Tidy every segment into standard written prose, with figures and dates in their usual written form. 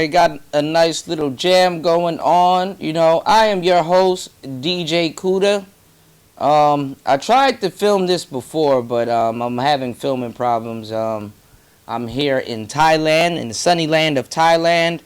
I got a nice little jam going on. I am your host, DJ Cuda. I tried to film this before, but I'm having filming problems. I'm here in Thailand, in the sunny land of Thailand,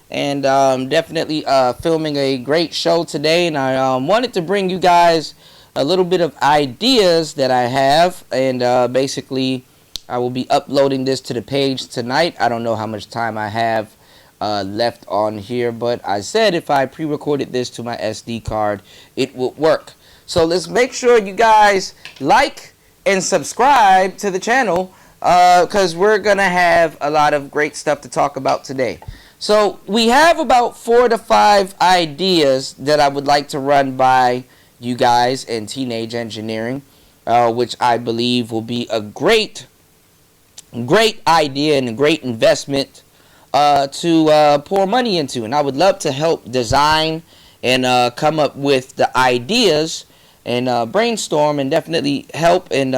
and definitely filming a great show today. And I wanted to bring you guys a little bit of ideas that I have, and basically I will be uploading this to the page tonight. I don't know how much time I have left on here, but I said if I pre-recorded this to my SD card, it would work. So let's make sure you guys like and subscribe to the channel, because we're going to have a lot of great stuff to talk about today. So we have about 4 to 5 ideas that I would like to run by you guys in teenage engineering, which I believe will be a great idea and a great investment to pour money into. And I would love to help design and come up with the ideas and brainstorm and definitely help and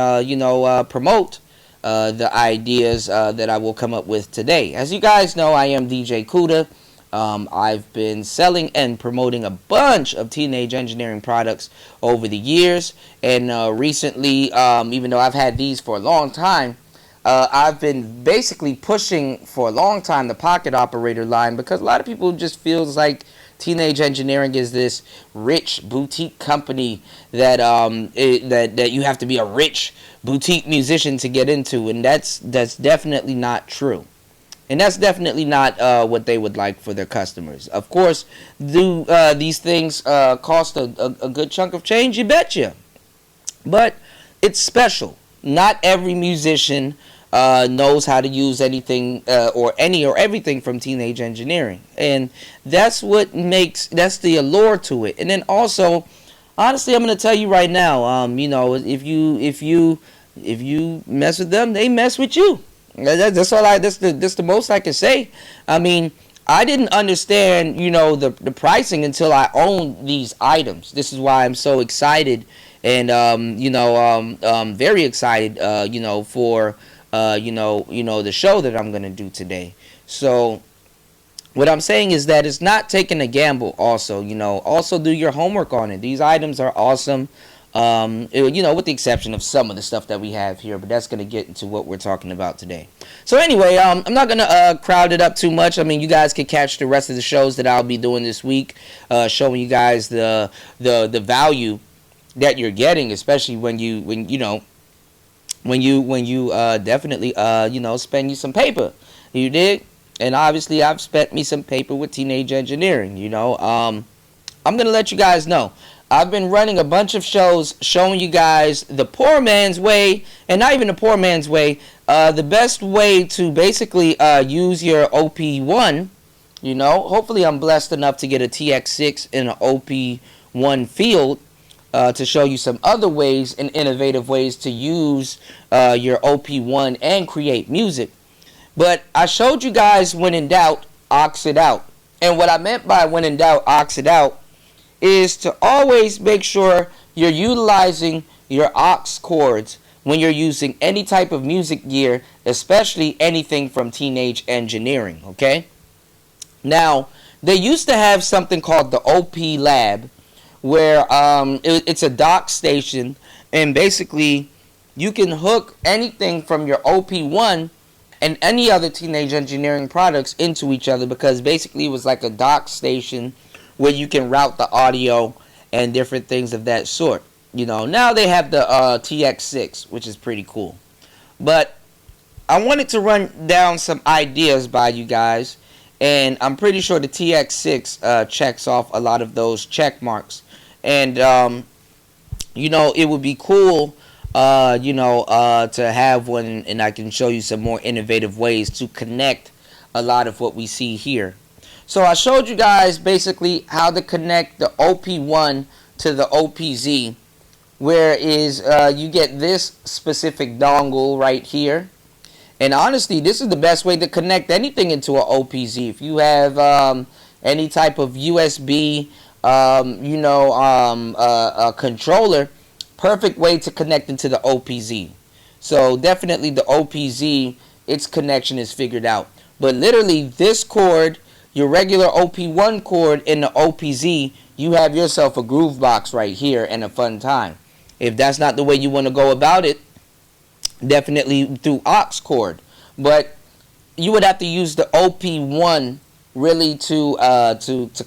promote the ideas that I will come up with today. As you guys know, I am DJ Cuda. I've been selling and promoting a bunch of teenage engineering products over the years, and recently, even though I've had these for a long time, I've been basically pushing for a long time the pocket operator line, because a lot of people just feels like teenage engineering is this rich boutique company that that you have to be a rich boutique musician to get into, and that's definitely not true. And that's definitely not what they would like for their customers. Of course, do these things cost a good chunk of change? You betcha. But it's special. Not every musician knows how to use anything or everything from teenage engineering. And that's that's the allure to it. And then also, honestly, I'm going to tell you right now, if you mess with them, they mess with you. That's the most I can say. I mean, I didn't understand, the pricing until I owned these items. This is why I'm so excited and very excited, for the show that I'm gonna do today. So what I'm saying is that it's not taking a gamble. Also, also do your homework on it. These items are awesome. With the exception of some of the stuff that we have here, but that's going to get into what we're talking about today. So anyway, I'm not going to crowd it up too much. I mean, you guys can catch the rest of the shows that I'll be doing this week, showing you guys the value that you're getting, especially when you definitely spend you some paper. You dig? And obviously, I've spent me some paper with teenage engineering. I'm going to let you guys know. I've been running a bunch of shows showing you guys the poor man's way, and not even the poor man's way, the best way to basically use your OP1. Hopefully I'm blessed enough to get a TX6 in an OP1 field to show you some other ways and innovative ways to use your OP1 and create music. But I showed you guys, when in doubt, aux it out. And what I meant by when in doubt, aux it out is to always make sure you're utilizing your aux cords when you're using any type of music gear, especially anything from teenage engineering, okay? Now, they used to have something called the OP Lab, where it's a dock station, and basically you can hook anything from your OP1 and any other teenage engineering products into each other, because basically it was like a dock station where you can route the audio and different things of that sort. Now they have the TX6, which is pretty cool. But I wanted to run down some ideas by you guys, and I'm pretty sure the TX6 checks off a lot of those check marks. And, it would be cool, to have one, and I can show you some more innovative ways to connect a lot of what we see here. So I showed you guys basically how to connect the OP1 to the OPZ, where you get this specific dongle right here. And honestly, this is the best way to connect anything into an OPZ. If you have any type of USB, a controller, perfect way to connect into the OPZ. So definitely the OPZ, its connection is figured out. But literally, this cord your regular OP1 cord in the OPZ, you have yourself a groove box right here and a fun time. If that's not the way you want to go about it, definitely through aux cord. But you would have to use the OP1 really to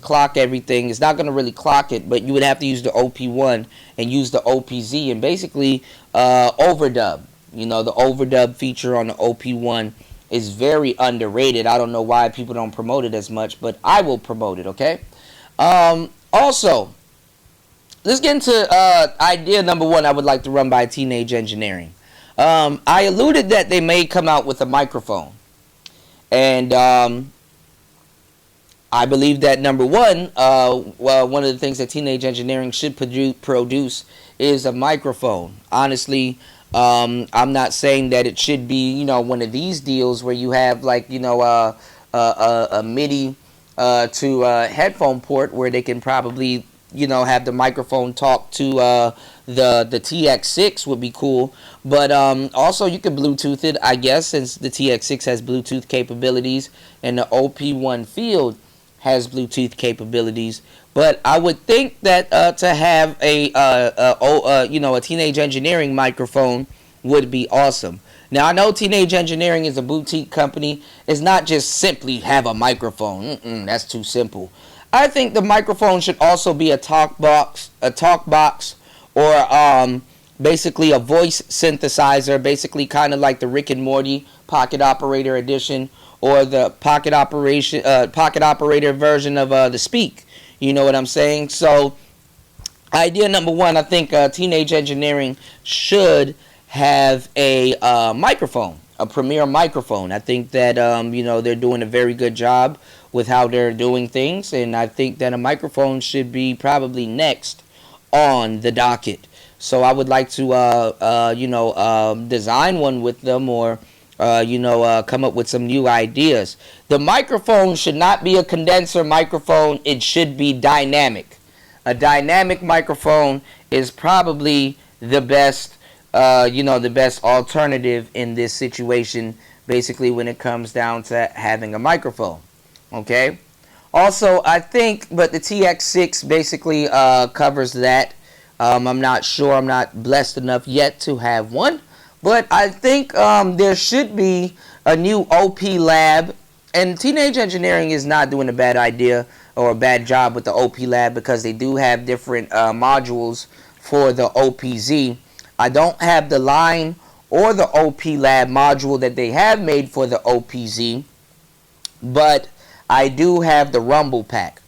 clock everything. It's not going to really clock it, but you would have to use the OP1 and use the OPZ and basically overdub. You know, the overdub feature on the OP1 is very underrated. I don't know why people don't promote it as much, but I will promote it, okay? Also, let's get into idea number one I would like to run by Teenage Engineering. I alluded that they may come out with a microphone. And I believe that number one, one of the things that Teenage Engineering should produce is a microphone. Honestly, I'm not saying that it should be, you know, one of these deals where you have like, you know, a MIDI to headphone port where they can probably, you know, have the microphone talk to the TX6 would be cool. But also you could Bluetooth it, I guess, since the TX6 has Bluetooth capabilities and the OP1 Field has Bluetooth capabilities. But I would think that to have a you know, a Teenage Engineering microphone would be awesome. Now I know Teenage Engineering is a boutique company. It's not just simply have a microphone. That's too simple. I think the microphone should also be a talk box, or basically a voice synthesizer, basically kind of like the Rick and Morty Pocket Operator edition, or the Pocket Operator version of the Speak. You know what I'm saying? So, idea number one, I think Teenage Engineering should have a microphone, a premier microphone. I think that you know, they're doing a very good job with how they're doing things, and I think that a microphone should be probably next on the docket. So I would like to you know, design one with them, or you know, come up with some new ideas. The microphone should not be a condenser microphone. It should be dynamic. A dynamic microphone is probably the best, you know, the best alternative in this situation, basically when it comes down to having a microphone. Okay. Also, I think, but the TX6 basically covers that. I'm not sure. I'm not blessed enough yet to have one. But I think there should be a new OP lab. And Teenage Engineering is not doing a bad idea or a bad job with the OP lab, because they do have different modules for the OPZ. I don't have the line or the OP lab module that they have made for the OPZ, but I do have the Rumble pack.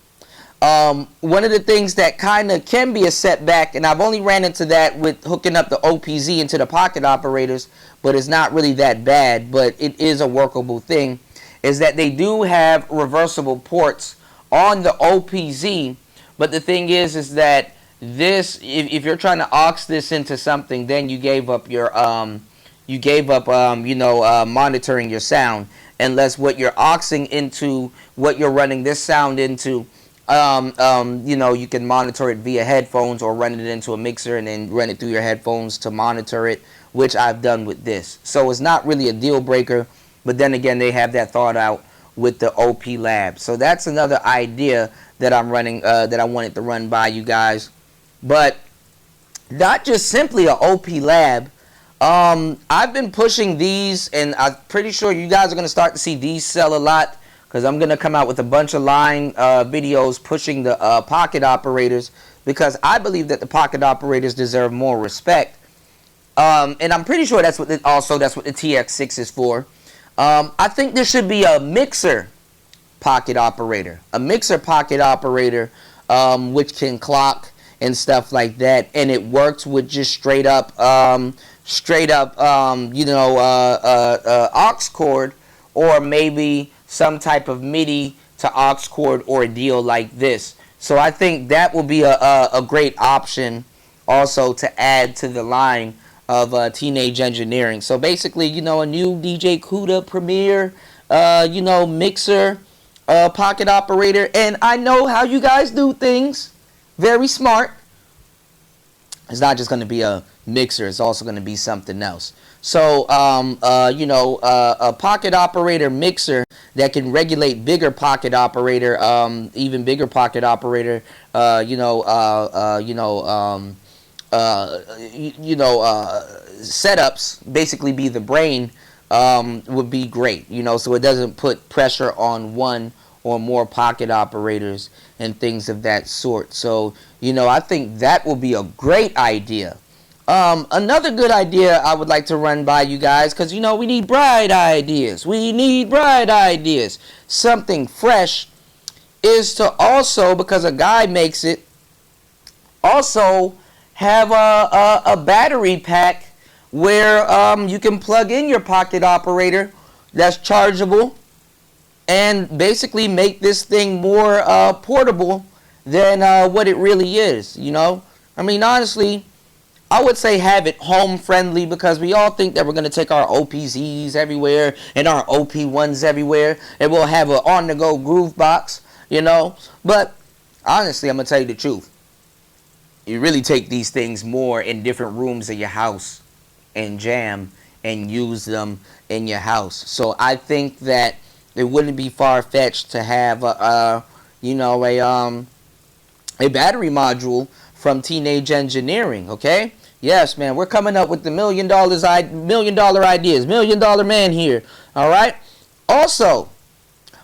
One of the things that kind of can be a setback, and I've only ran into that with hooking up the OPZ into the pocket operators, but it's not really that bad, but it is a workable thing, is that they do have reversible ports on the OPZ. But the thing is that this, if you're trying to aux this into something, then you gave up your you know, monitoring your sound, unless what you're auxing into, what you're running this sound into, you know, you can monitor it via headphones or run it into a mixer and then run it through your headphones to monitor it, which I've done with this. So it's not really a deal breaker, but then again, they have that thought out with the OP lab. So that's another idea that I'm running, that I wanted to run by you guys. But not just simply an OP lab. I've been pushing these, and I'm pretty sure you guys are going to start to see these sell a lot, because I'm going to come out with a bunch of line videos pushing the pocket operators, because I believe that the pocket operators deserve more respect. And I'm pretty sure that's what that's what the TX6 is for. I think there should be a mixer pocket operator. A mixer pocket operator, which can clock and stuff like that, and it works with just straight up you know, aux cord, or maybe some type of MIDI to aux cord, or a deal like this. So I think that will be a great option also to add to the line of Teenage Engineering. So basically, you know, a new DJ Cuda Premier, you know, mixer, pocket operator. And I know how you guys do things. Very smart. It's not just going to be a mixer is also going to be something else. So, a pocket operator mixer that can regulate bigger pocket operator, even bigger pocket operator, setups, basically be the brain, would be great. So it doesn't put pressure on one or more pocket operators and things of that sort. So, I think that will be a great idea. Another good idea I would like to run by you guys, because, we need bright ideas. We need bright ideas. Something fresh is to also, because a guy makes it, also have a battery pack where you can plug in your pocket operator that's chargeable and basically make this thing more portable than what it really is. I mean, honestly, I would say have it home friendly, because we all think that we're going to take our OPZs everywhere and our OP1s everywhere, and we'll have an on-the-go groove box, But honestly, I'm going to tell you the truth. You really take these things more in different rooms of your house and jam and use them in your house. So I think that it wouldn't be far-fetched to have a battery module from Teenage Engineering, okay? Yes, man, we're coming up with the $1 million ideas. $1 million man here, all right? Also,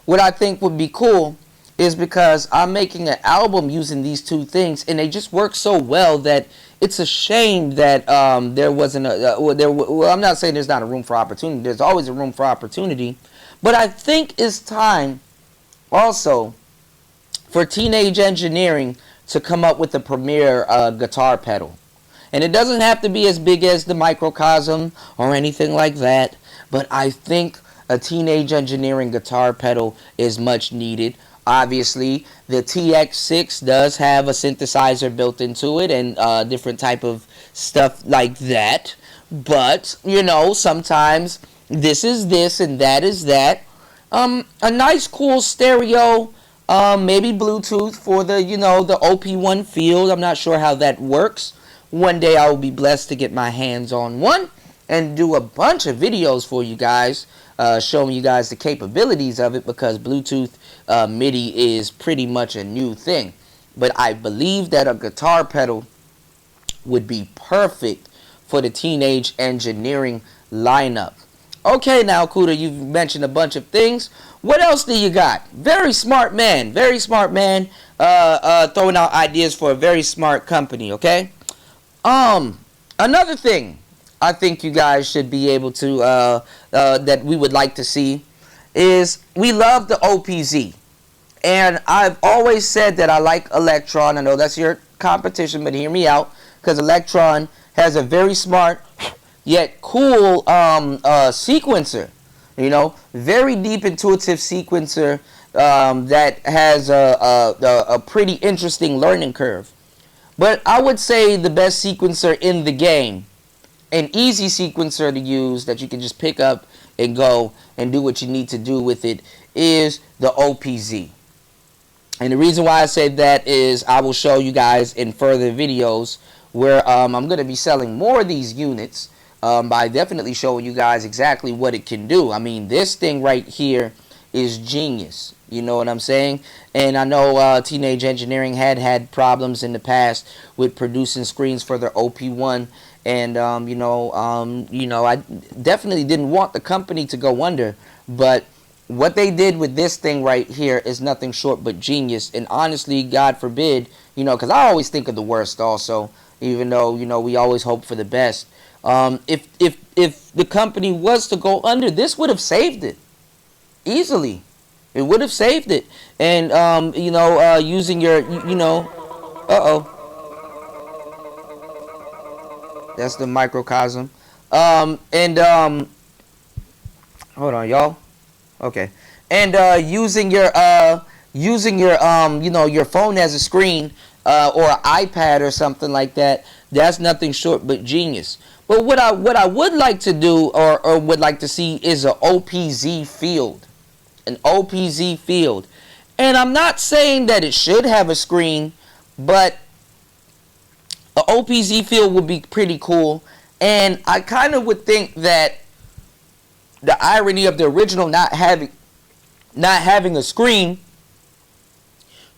what I think would be cool is, because I'm making an album using these two things, and they just work so well that it's a shame that there wasn't I'm not saying there's not a room for opportunity. There's always a room for opportunity. But I think it's time also for Teenage Engineering to come up with a premier guitar pedal. And it doesn't have to be as big as the Microcosm or anything like that, but I think a Teenage Engineering guitar pedal is much needed. Obviously, the TX6 does have a synthesizer built into it and different type of stuff like that. But, sometimes this is this and that is that. A nice cool stereo, maybe Bluetooth for the, the OP1 field. I'm not sure how that works. One day I will be blessed to get my hands on one and do a bunch of videos for you guys, showing you guys the capabilities of it, because Bluetooth MIDI is pretty much a new thing. But I believe that a guitar pedal would be perfect for the Teenage Engineering lineup. Okay, now, Cuda, you've mentioned a bunch of things. What else do you got? Very smart man. Very smart man, throwing out ideas for a very smart company, okay? Another thing I think you guys should be able to, that we would like to see, is we love the OPZ. And I've always said that I like Electron. I know that's your competition, but hear me out, because Electron has a very smart yet cool sequencer. Very deep intuitive sequencer that has a pretty interesting learning curve. But I would say the best sequencer in the game, an easy sequencer to use that you can just pick up and go and do what you need to do with it, is the OPZ. And the reason why I say that is I will show you guys in further videos where I'm going to be selling more of these units by definitely showing you guys exactly what it can do. I mean, this thing right here is genius. You know what I'm saying? And I know Teenage Engineering had problems in the past with producing screens for their OP1. And, I definitely didn't want the company to go under. But what they did with this thing right here is nothing short but genius. And honestly, God forbid, because I always think of the worst also, even though, we always hope for the best. If the company was to go under, this would have saved it easily. It would have saved it. And, using your, that's the Microcosm. Hold on, y'all. Okay. And using your your phone as a screen or an iPad or something like that, that's nothing short but genius. But what I would like to do or would like to see is an OPZ field. An OPZ field. And I'm not saying that it should have a screen, but A OPZ field would be pretty cool. And I kind of would think that the irony of the original not having a screen,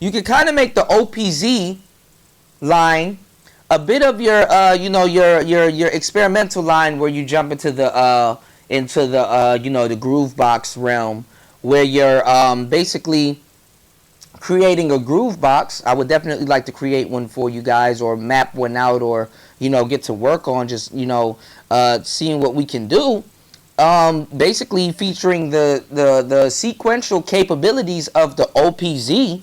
you could kind of make the OPZ line a bit of your your experimental line, where you jump into the the groove box realm, where you're basically creating a groove box. I would definitely like to create one for you guys, or map one out, or get to work on just seeing what we can do. Basically featuring the sequential capabilities of the OPZ,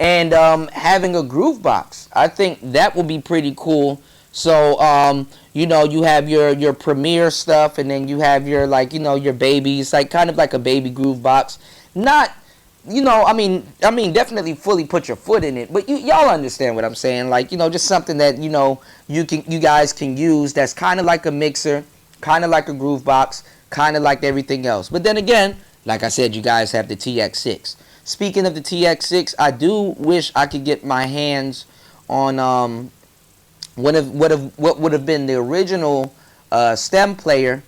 and having a groove box. I think that will be pretty cool. So you have your Premiere stuff, and then you have your your babies, like kind of like a baby groove box. Not I mean definitely fully put your foot in it, but y'all understand what I'm saying. Like just something that you guys can use, that's kind of like a mixer, kind of like a groove box, kind of like everything else. But then again, like I said, you guys have the TX6. Speaking of the TX6, I do wish I could get my hands on what would have been the original stem player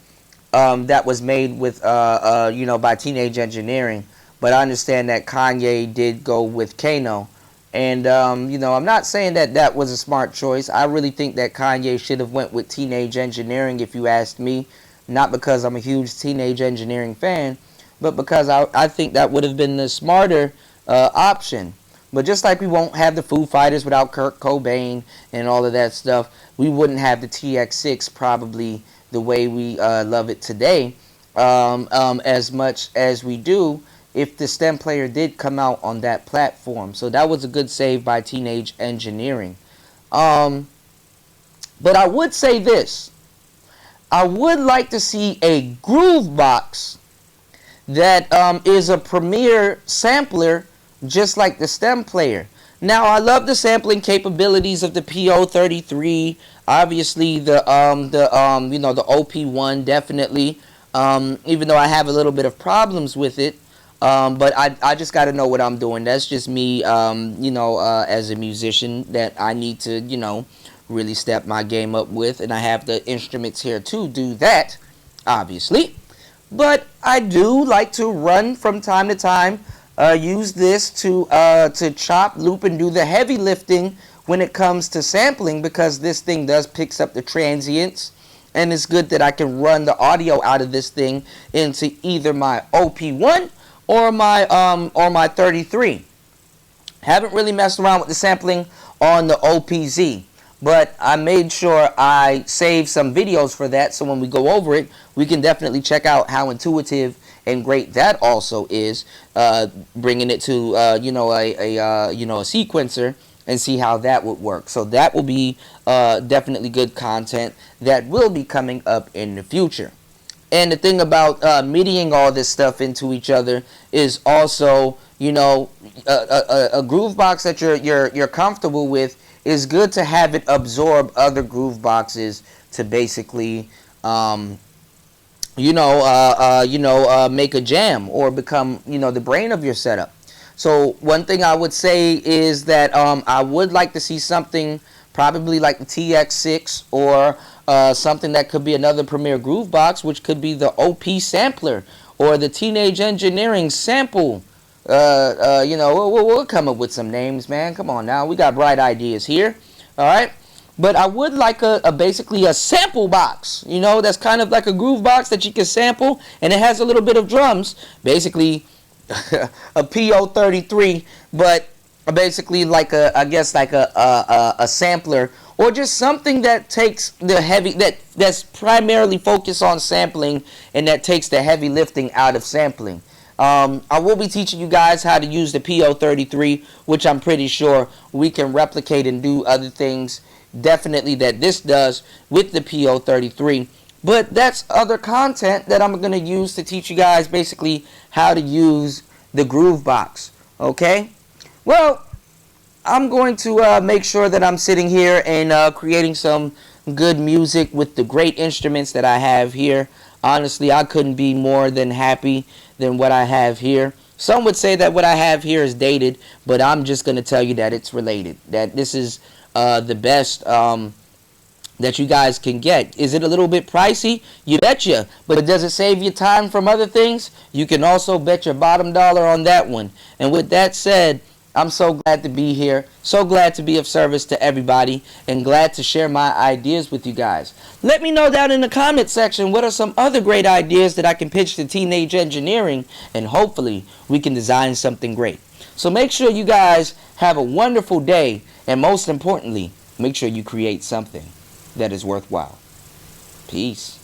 that was made with by Teenage Engineering. But I understand that Kanye did go with Kano. And I'm not saying that was a smart choice. I really think that Kanye should have went with Teenage Engineering, if you asked me. Not because I'm a huge Teenage Engineering fan, but because I think that would have been the smarter option. But just like we won't have the Foo Fighters without Kurt Cobain and all of that stuff, we wouldn't have the TX6 probably the way we love it today, as much as we do, if the stem player did come out on that platform. So that was a good save by Teenage Engineering. But I would say this. I would like to see a groove box that is a Premiere sampler, just like the stem player. Now, I love the sampling capabilities of the PO33. Obviously, the OP1 definitely. Even though I have a little bit of problems with it. But I just got to know what I'm doing. That's just me, as a musician, that I need to, really step my game up with. And I have the instruments here to do that, obviously. But I do like to run from time to time, use this to chop, loop, and do the heavy lifting when it comes to sampling, because this thing does picks up the transients. And it's good that I can run the audio out of this thing into either my OP1 or my 33. Haven't really messed around with the sampling on the OPZ, but I made sure I saved some videos for that, so when we go over it, we can definitely check out how intuitive and great that also is, bringing it to a sequencer, and see how that would work. So that will be definitely good content that will be coming up in the future. And the thing about MIDIing all this stuff into each other is also, a groove box that you're comfortable with is good to have it absorb other groove boxes to basically, make a jam or become, the brain of your setup. So one thing I would say is that I would like to see something probably like the TX6, or something that could be another Premiere groove box, which could be the OP sampler or the Teenage Engineering sample. We'll come up with some names, man. Come on now, we got bright ideas here. All right, but I would like basically a sample box. That's kind of like a groove box that you can sample, and it has a little bit of drums. Basically, a PO33, but basically like a sampler, or just something that takes the heavy, that's primarily focused on sampling, and that takes the heavy lifting out of sampling. I will be teaching you guys how to use the PO33, which I'm pretty sure we can replicate and do other things definitely that this does with the PO33. But that's other content that I'm going to use to teach you guys basically how to use the groove box. Okay? Well, I'm going to make sure that I'm sitting here and creating some good music with the great instruments that I have here. Honestly, I couldn't be more than happy than what I have here. Some would say that what I have here is dated, but I'm just going to tell you that it's related. That this is the best that you guys can get. Is it a little bit pricey? You betcha. But does it save you time from other things? You can also bet your bottom dollar on that one. And with that said, I'm so glad to be here. So glad to be of service to everybody. And glad to share my ideas with you guys. Let me know down in the comment section what are some other great ideas that I can pitch to teenage engineering. And hopefully we can design something great. So make sure you guys have a wonderful day. And most importantly, make sure you create something that is worthwhile. Peace.